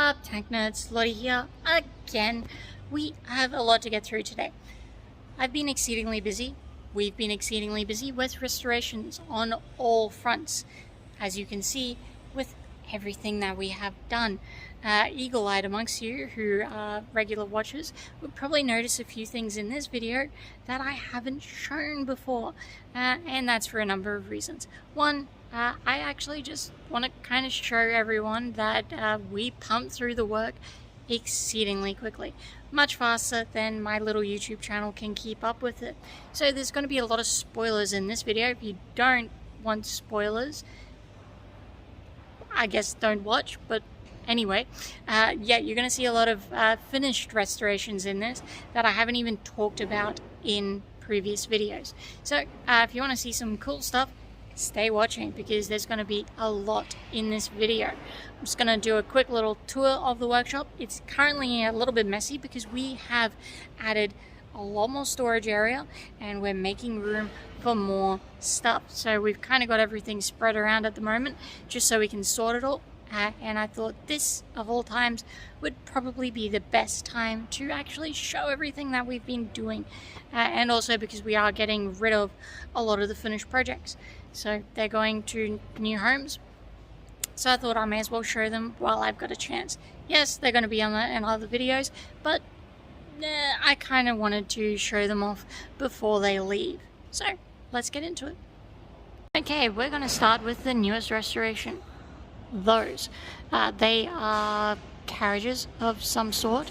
up, Tank Nerds? Lottie here again. We have a lot to get through today. I've been exceedingly busy. We've been exceedingly busy with restorations on all fronts, as you can see with everything that we have done. Eagle-eyed amongst you who are regular watchers would probably notice a few things in this video that I haven't shown before, and that's for a number of reasons. One, I actually just want to kind of show everyone that we pump through the work exceedingly quickly, much faster than my little YouTube channel can keep up with it. So there's going to be a lot of spoilers in this video. If you don't want spoilers, I guess don't watch, but anyway, yeah, you're going to see a lot of finished restorations in this that I haven't even talked about in previous videos. So if you want to see some cool stuff, stay watching, because there's going to be a lot in this video. I'm just going to do a quick little tour of the workshop. It's currently a little bit messy because we have added a lot more storage area and we're making room for more stuff. So we've kind of got everything spread around at the moment just so we can sort it all. And I thought this, of all times, would probably be the best time to actually show everything that we've been doing. And also because we are getting rid of a lot of the finished projects. So they're going to new homes. So I thought I may as well show them while I've got a chance. Yes, they're going to be in other videos, but I kind of wanted to show them off before they leave. So let's get into it. Okay, we're going to start with the newest restoration. Those. They are carriages of some sort.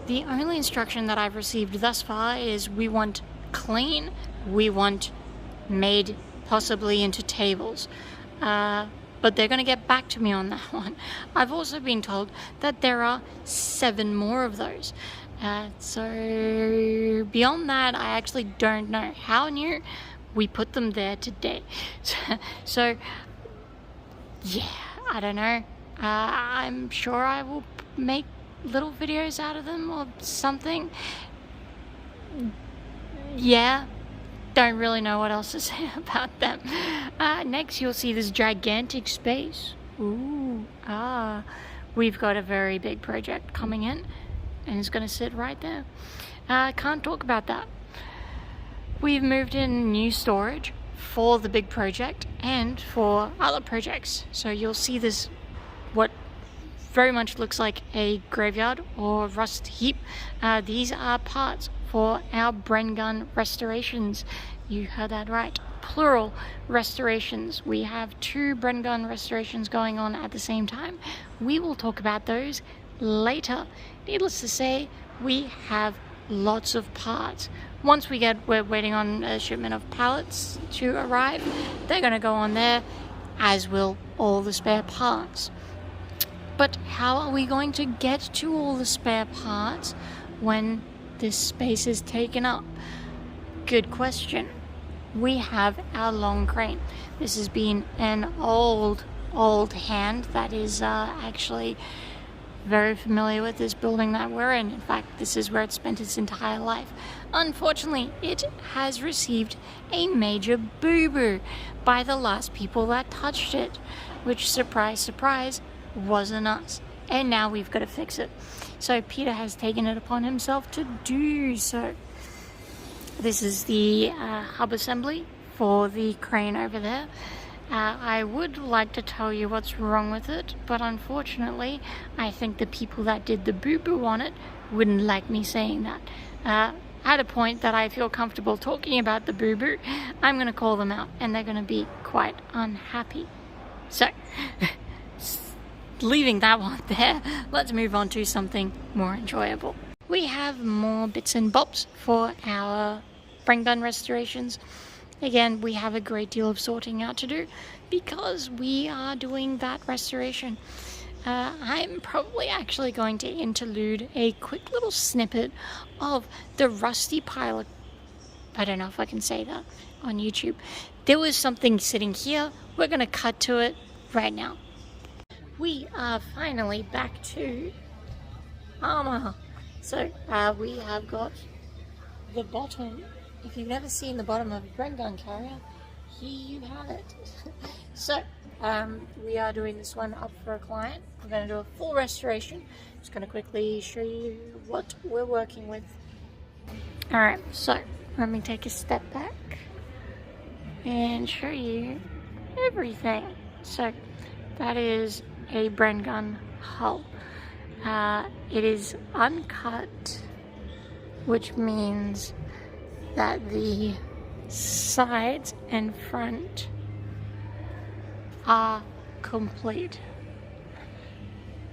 The only instruction that I've received thus far is we want clean, we want made possibly into tables. But they're going to get back to me on that one. I've also been told that there are 7 more of those. So beyond that, I actually don't know how new. We put them there today. So yeah, I don't know. I'm sure I will make little videos out of them or something. Yeah, don't really know what else to say about them. Next, you'll see this gigantic space. Ooh, we've got a very big project coming in, and it's going to sit right there. Can't talk about that. We've moved in new storage for the big project and for other projects. So you'll see this, what very much looks like a graveyard or rust heap. These are parts for our Bren gun restorations. You heard that right, plural restorations. We have 2 Bren gun restorations going on at the same time. We will talk about those later. Needless to say, we have lots of parts. Once we're waiting on a shipment of pallets to arrive. They're going to go on there, as will all the spare parts. But how are we going to get to all the spare parts when this space is taken up? Good question. We have our long crane. This has been an old hand that is actually very familiar with this building that we're in. In fact, this is where it spent its entire life. Unfortunately, it has received a major boo-boo by the last people that touched it, which, surprise, surprise, wasn't us. And now we've got to fix it. So Peter has taken it upon himself to do so. This is the hub assembly for the crane over there. I would like to tell you what's wrong with it, but unfortunately, I think the people that did the boo-boo on it wouldn't like me saying that. At a point that I feel comfortable talking about the boo-boo, I'm going to call them out, and they're going to be quite unhappy. So, leaving that one there, let's move on to something more enjoyable. We have more bits and bobs for our Bren gun restorations. Again, we have a great deal of sorting out to do because we are doing that restoration. I'm probably actually going to interlude a quick little snippet of the rusty pile of, I don't know if I can say that on YouTube. There was something sitting here. We're going to cut to it right now. We are finally back to Armour. So we have got the bottom. If you've never seen the bottom of a Bren gun carrier, here you have it. So We are doing this one up for a client. We're going to do a full restoration. Just going to quickly show you what we're working with. Alright, so let me take a step back and show you everything. So that is a Bren gun hull. It is uncut, which means that the sides and front are complete.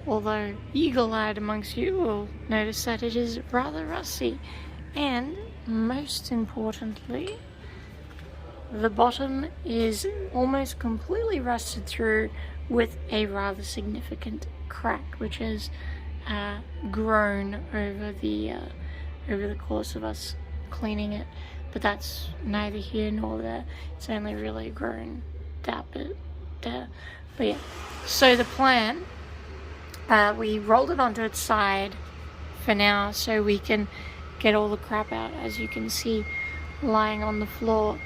Although eagle-eyed amongst you will notice that it is rather rusty. And most importantly, the bottom is almost completely rusted through with a rather significant crack, which has grown over the course of us cleaning it. But that's neither here nor there. It's only really grown that bit there. But yeah, so the plan, we rolled it onto its side for now so we can get all the crap out, as you can see lying on the floor.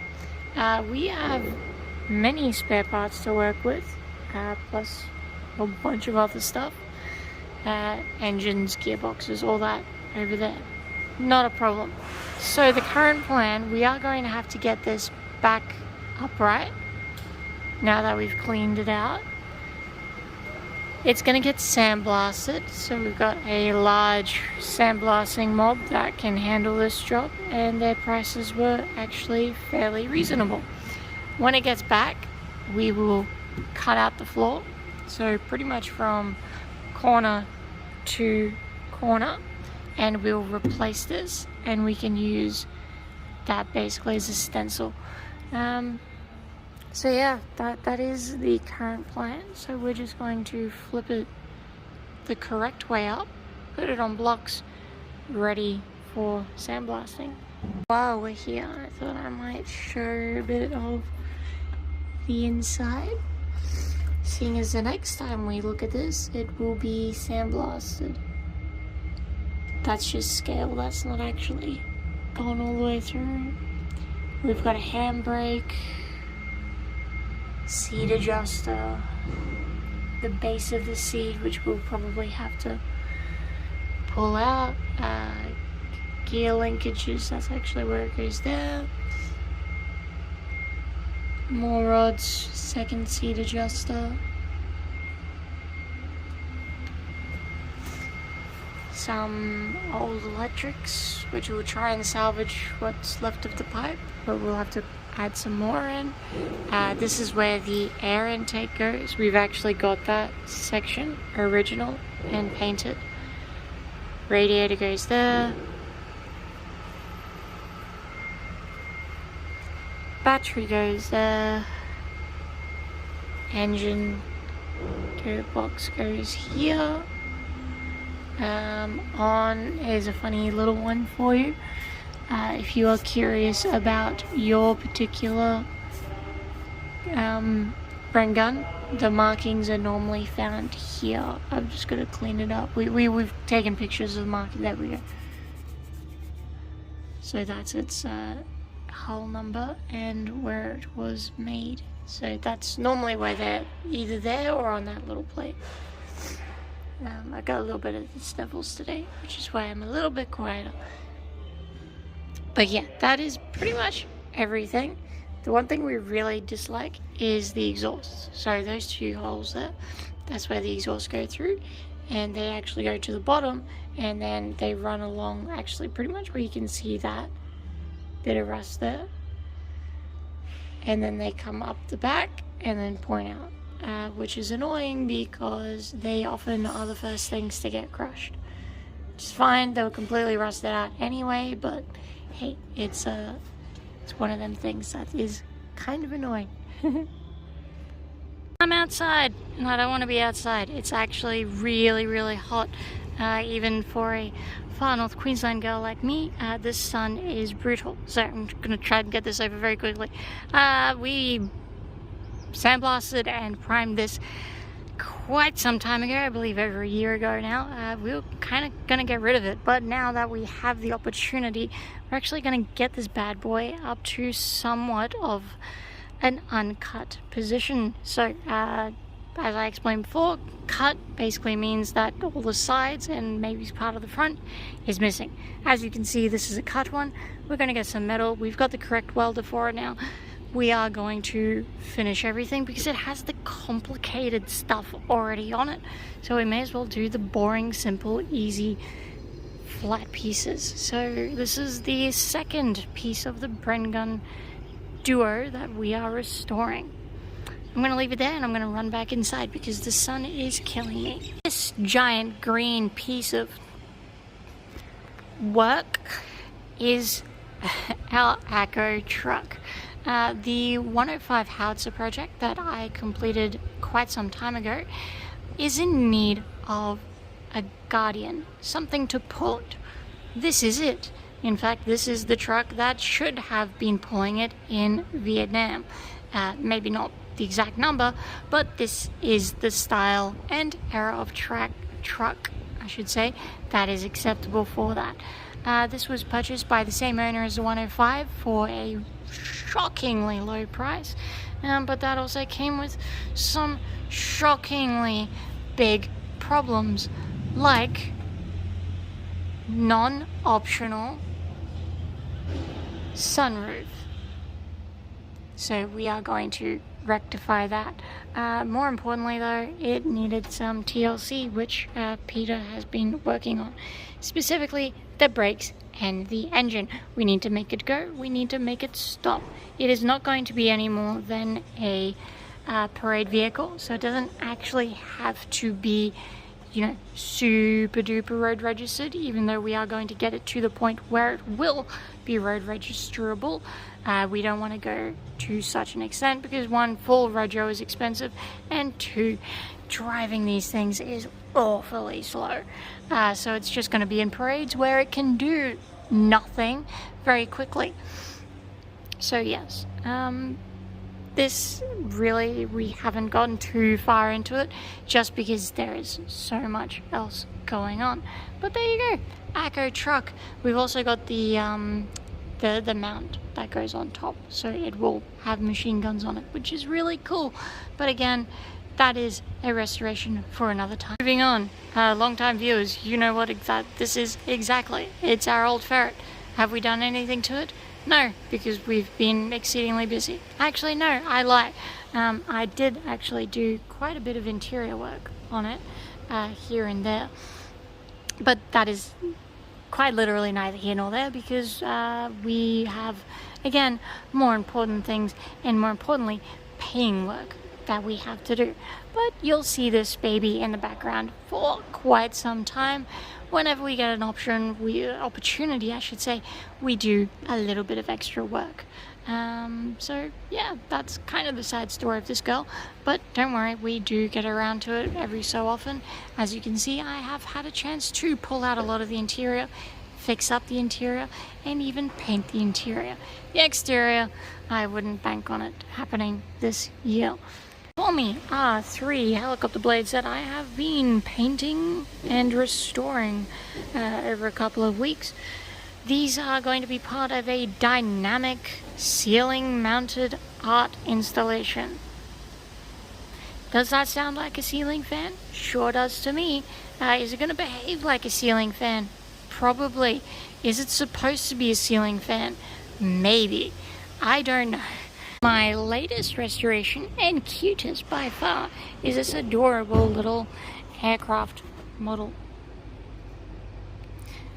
We have many spare parts to work with, plus a bunch of other stuff. Engines, gearboxes, all that over there. Not a problem. So the current plan, we are going to have to get this back upright now that we've cleaned it out. It's going to get sandblasted, so we've got a large sandblasting mob that can handle this job, and their prices were actually fairly reasonable. When it gets back, we will cut out the floor, so pretty much from corner to corner, and we'll replace this, and we can use that basically as a stencil. So yeah, that is the current plan. So we're just going to flip it the correct way up, put it on blocks, ready for sandblasting. While we're here, I thought I might show a bit of the inside, seeing as the next time we look at this, it will be sandblasted. That's just scale, that's not actually gone all the way through. We've got a handbrake, seat adjuster, the base of the seat, which we'll probably have to pull out, gear linkages, that's actually where it goes there, more rods, second seat adjuster, some old electrics, which we'll try and salvage what's left of the pipe, but we'll have to add some more in. This is where the air intake goes. We've actually got that section original and painted. Radiator goes there. Battery goes there. Engine gearbox goes here. On is a funny little one for you. If you are curious about your particular Bren gun, the markings are normally found here. I'm just going to clean it up. We've taken pictures of the marking. There we go. So that's its hull number and where it was made. So that's normally where they're either there or on that little plate. I got a little bit of the sniffles today, which is why I'm a little bit quieter. But yeah, that is pretty much everything. The one thing we really dislike is the exhaust. So those two holes there, that's where the exhausts go through, and they actually go to the bottom, and then they run along, actually pretty much where you can see that bit of rust there, and then they come up the back and then point out, which is annoying because they often are the first things to get crushed. Which is fine, they were completely rusted out anyway, but hey, it's one of them things that is kind of annoying. I'm outside, and I don't want to be outside. It's actually really, really hot, even for a far north Queensland girl like me. This sun is brutal, so I'm going to try and get this over very quickly. We sandblasted and primed this quite some time ago, I believe over a year ago now. We were kind of going to get rid of it, but now that we have the opportunity, we're actually going to get this bad boy up to somewhat of an uncut position. So as I explained before, cut basically means that all the sides and maybe part of the front is missing. As you can see, this is a cut one. We're going to get some metal. We've got the correct welder for it now. We are going to finish everything because it has the complicated stuff already on it. So we may as well do the boring, simple, easy, flat pieces. So this is the second piece of the Bren gun duo that we are restoring. I'm going to leave it there and I'm going to run back inside because the sun is killing me. This giant green piece of work is our ACO truck. The 105 howitzer project that I completed quite some time ago is in need of a guardian, something to pull it. This is it. In fact, this is the truck that should have been pulling it in Vietnam. Maybe not the exact number, but this is the style and era of truck, I should say, that is acceptable for that. This was purchased by the same owner as the 105 for a shockingly low price, but that also came with some shockingly big problems, like non-optional sunroof. So we are going to rectify that. More importantly though, it needed some TLC, which Peter has been working on, specifically the brakes and the engine. We need to make it go, we need to make it stop. It is not going to be any more than a parade vehicle, so it doesn't actually have to be, you know, super duper road registered, even though we are going to get it to the point where it will be road registerable. We don't want to go to such an extent because one, full rego is expensive, and two, driving these things is awfully slow. So it's just going to be in parades where it can do nothing very quickly. So yes, this really, we haven't gotten too far into it just because there is so much else going on. But there you go, ACO truck. We've also got the mount that goes on top, so it will have machine guns on it, which is really cool. But again, that is a restoration for another time. Moving on, long-time viewers, you know what this is exactly. It's our old ferret. Have we done anything to it? No, because we've been exceedingly busy. Actually, no, I lie. I did actually do quite a bit of interior work on it, here and there. But that is quite literally neither here nor there, because we have, again, more important things, and more importantly, paying work that we have to do. But you'll see this baby in the background for quite some time. Whenever we get an opportunity, I should say, we do a little bit of extra work. So yeah, that's kind of the sad story of this girl, but don't worry, we do get around to it every so often. As you can see, I have had a chance to pull out a lot of the interior, fix up the interior, and even paint the interior. The exterior, I wouldn't bank on it happening this year. For me are 3 helicopter blades that I have been painting and restoring over a couple of weeks. These are going to be part of a dynamic ceiling mounted art installation. Does that sound like a ceiling fan? Sure does to me. Is it going to behave like a ceiling fan? Probably. Is it supposed to be a ceiling fan? Maybe. I don't know. My latest restoration, and cutest by far, is this adorable little aircraft model.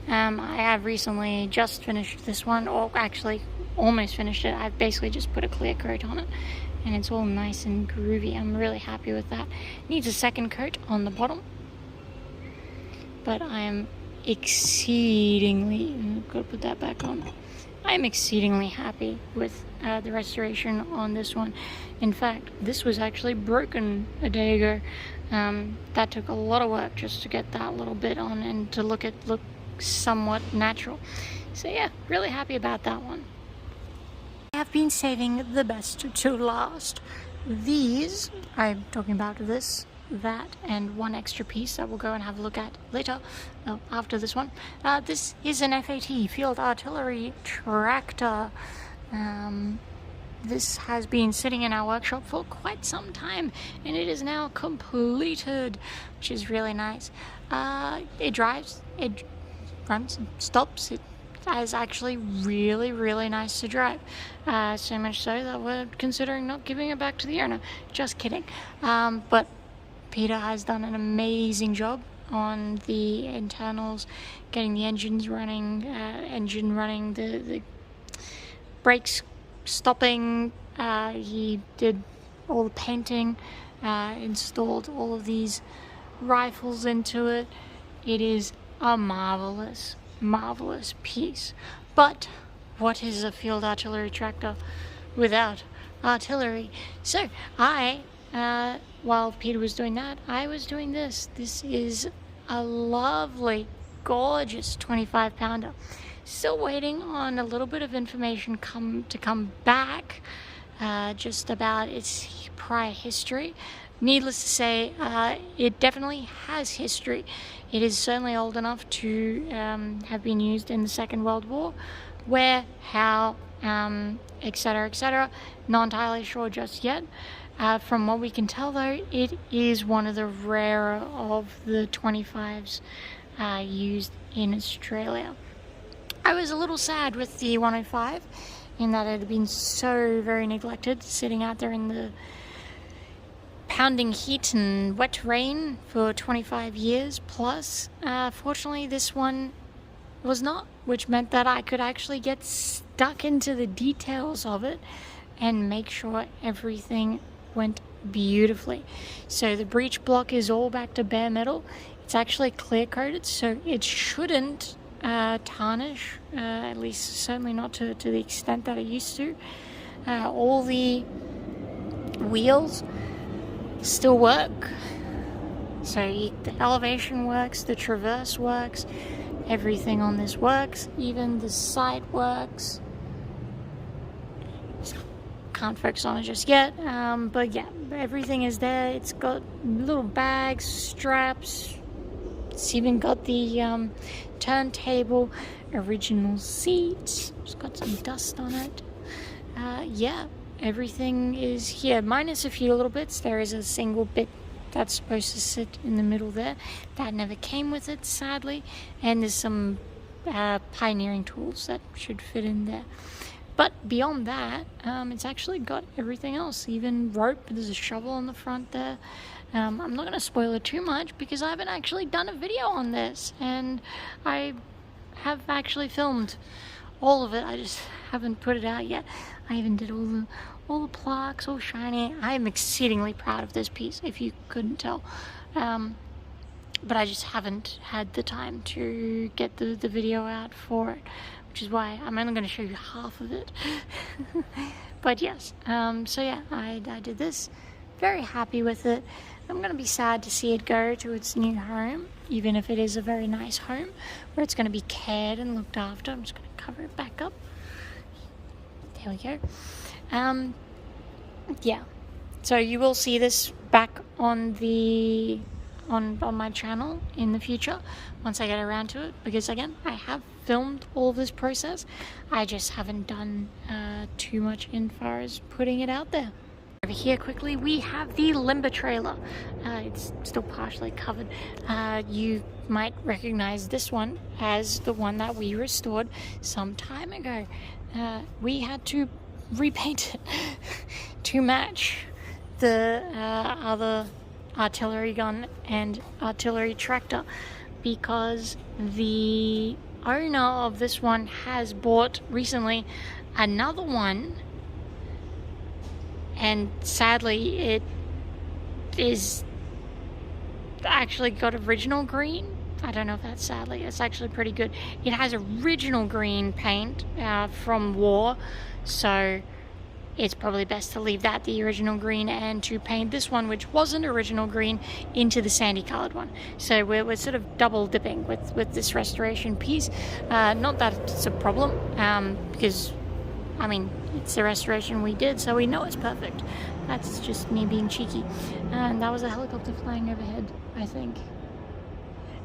I have recently just finished this one, or actually almost finished it. I've basically just put a clear coat on it, and it's all nice and groovy. I'm really happy with that. Needs a second coat on the bottom, but I am exceedingly, gotta put that back on. I'm exceedingly happy with the restoration on this one. In fact, this was actually broken a day ago. That took a lot of work just to get that little bit on and to look somewhat natural. So yeah, really happy about that one. I have been saving the best to last. These, I'm talking about this, that, and one extra piece that we'll go and have a look at later, after this one. This is an FAT, Field Artillery Tractor. this has been sitting in our workshop for quite some time, and it is now completed, which is really nice. It drives, it runs, stops. It is actually really, really nice to drive. So much so that we're considering not giving it back to the owner. Just kidding. But Peter has done an amazing job on the internals, getting the engines running, the brakes stopping. He did all the painting, installed all of these rifles into it. It is a marvelous piece. But what is a field artillery tractor without artillery? So while Peter was doing that, I was doing this. This is a lovely, gorgeous 25-pounder. Still waiting on a little bit of information to come back, just about its prior history. Needless to say, it definitely has history. It is certainly old enough to have been used in the Second World War. Where, how, etc., etc. Not entirely sure just yet. From what we can tell, though, it is one of the rarer of the 25s used in Australia. I was a little sad with the 105 in that it had been so very neglected, sitting out there in the pounding heat and wet rain for 25 years plus. Fortunately, this one was not, which meant that I could actually get stuck into the details of it and make sure everything went beautifully. So the breech block is all back to bare metal. It's actually clear coated, so it shouldn't tarnish, at least certainly not to the extent that it used to. All the wheels still work, so the elevation works, the traverse works, everything on this works, even the sight works. Can't focus on it just yet, but yeah, everything is there. It's got little bags, straps, it's even got the turntable, original seat, it's got some dust on it. Yeah, everything is here, minus a few little bits. There is a single bit that's supposed to sit in the middle there. That never came with it, sadly, and there's some pioneering tools that should fit in there. But beyond that, it's actually got everything else, even rope. There's a shovel on the front there. I'm not going to spoil it too much because I haven't actually done a video on this, and I have actually filmed all of it. I just haven't put it out yet. I even did all the plaques, all shiny. I am exceedingly proud of this piece, if you couldn't tell. But I just haven't had the time to get the video out for it, which is why I'm only going to show you half of it. But yes, so yeah, I did this. Very happy with it. I'm going to be sad to see it go to its new home, even if it is a very nice home where it's going to be cared and looked after. I'm just going to cover it back up. There we go. Yeah, so you will see this back on the on my channel in the future once I get around to it, because again, I have filmed all of this process. I just haven't done too much in far as putting it out there. Over here quickly, we have the limber trailer. It's still partially covered. You might recognize this one as the one that we restored some time ago. We had to repaint it to match the other artillery gun and artillery tractor, because the owner of this one has bought recently another one, and sadly it is actually got original green. I don't know if that's sadly, it's actually pretty good. It has original green paint from war, so it's probably best to leave that the original green and to paint this one, which wasn't original green, into the sandy colored one. So we're sort of double dipping with this restoration piece. Not that it's a problem, because I mean, it's the restoration we did, so we know it's perfect. That's just me being cheeky. And that was a helicopter flying overhead, I think.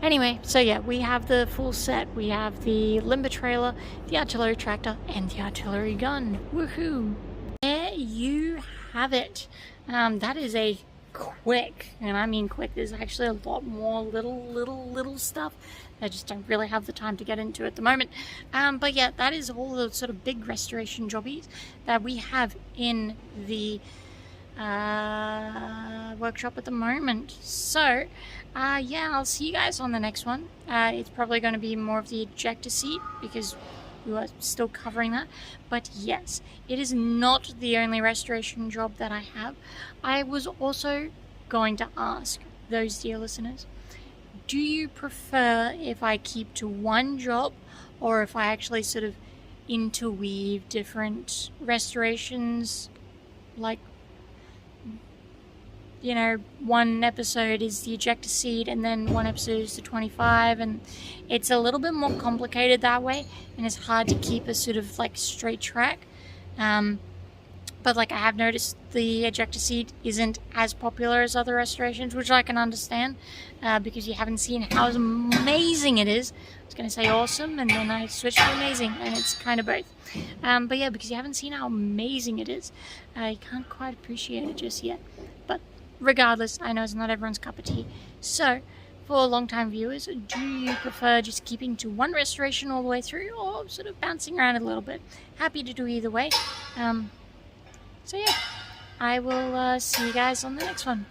Anyway, so yeah, we have the full set. We have the limber trailer, the artillery tractor, and the artillery gun. Woohoo! There you have it. That is a quick, and I mean quick. There's actually a lot more little stuff I just don't really have the time to get into at the moment. But yeah, that is all the sort of big restoration jobbies that we have in the workshop at the moment. So yeah, I'll see you guys on the next one. It's probably going to be more of the ejector seat because we are still covering that. But yes, it is not the only restoration job that I have. I was also going to ask those dear listeners, do you prefer if I keep to one job, or if I actually sort of interweave different restorations, like, you know, one episode is the ejector seat and then one episode is the 25, and it's a little bit more complicated that way, and it's hard to keep a sort of like straight track. But like, I have noticed the ejector seat isn't as popular as other restorations, which I can understand, because you haven't seen how amazing it is. I was going to say awesome, and then I switched to amazing, and it's kind of both. But yeah, because you haven't seen how amazing it is, you can't quite appreciate it just yet. But regardless, I know it's not everyone's cup of tea. So, for long-time viewers, do you prefer just keeping to one restoration all the way through, or sort of bouncing around a little bit? Happy to do either way. So yeah, I will see you guys on the next one.